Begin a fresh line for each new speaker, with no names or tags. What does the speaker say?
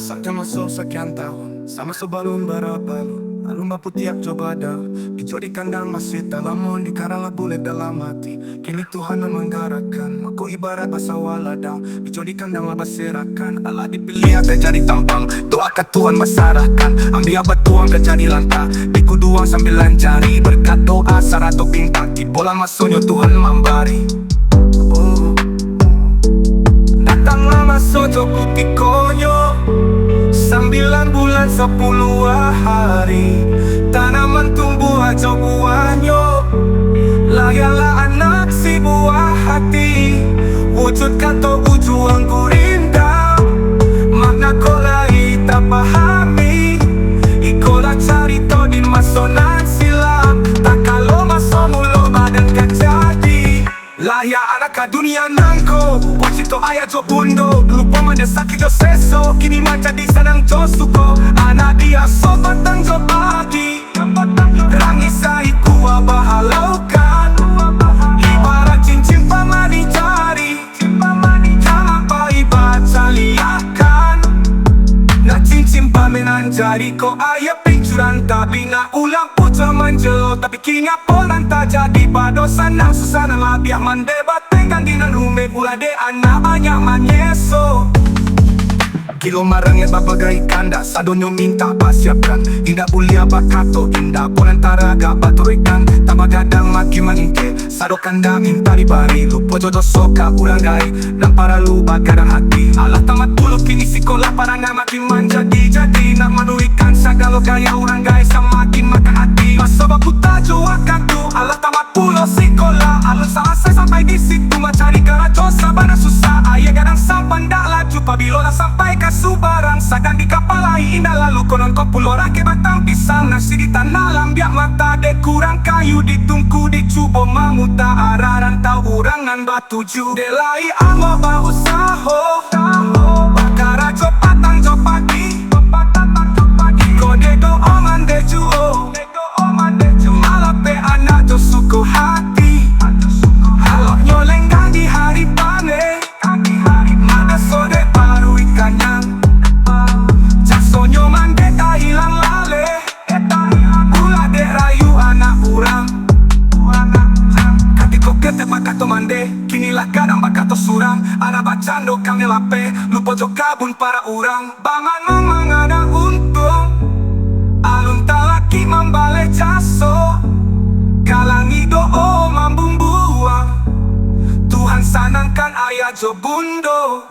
Saja masuk sekian tahun sama sebelum berabalu, rumah putih coba dah Picu di kandang masih dalam di karala boleh dalam hati. Kini Tuhan menggarakan aku ibarat asa waladang. Picu di kandang lah berserakan, Allah dipilih ada jadi tampang. Doa ke Tuhan masyarakat, ambil batuan ke jadi langkah. Piku duang sambil lancari, berkat doa sarato bintang. Di bola masuknya Tuhan memberi. Datanglah masuk joko pikonyo 9 bulan 10 hari, tanaman tumbuh aja buahnya. Layalah anak si buah hati, wujud kata ujuan gurinda. Makna kolai tak pahami, ikolah cerita di masonan silam. Tak kalau masuk mulut badan kejadi. Lah ya anak ke dunia nangko, wajito ayah jo bundo. Lupa mana sakit jo seso, kini macam di sanang jo suko. Anak dia sobat dan jo pagi, rangi saiku abahalaukan. Ibarat cincin pamani jari, apa ibarat liakan. Nak cincin pamenan jari ko ayah pincuran. Tapi nak ulang putra manjelo, tapi kinga polan tak jadi. Pada sanang susana labiah mandebat tenggang dinan rumah pula de anak banyak manyeso. Kilo marangnya babagai kanda, sadonyo minta pasiapkan. Indah bulia bakato, indah polan taraga baturikan. Tama gadang maki maningke, sado kanda minta dibari. Lupo jodoh soka urangai, dan para lu bagadang hati. Allah tamat bulu kini sekolah paranga makin menjadi-jadi. Nak menuikan segala gaya urangai semakin makan hati. Masa baku tajo wakatu, Allah tamat bulu sekolah. Allah selesai sampai di situ mencari kerajo sabana susah. Ayah gadang sampan dak laju pabilola sampai ke Subarang. Sadang di kapal lain indah lalu konon kopulo rake batang pisang. Nasi di tanah lambiak mata dek kurang kayu ditungku dicubo mamuta araran tahu urangan batuju. Delai Allah bahu saho bakara jo patang jo pagi, kode do oman de juo malape anak jo suku hati. Halo nyolenggang di hari pane, mana sore baru ikannya. Jasonyo mande tak hilang lale, pula dek rayu anak urang. Katiko kete bakato mande, kinilah kadang bakato surang. Anak bacando kami lape, lupa jo kabun para urang. Bangan memang ada untung, alun talaki membalik jaso. Kalangi doa mambung buang, Tuhan sanangkan ayah jo bundo.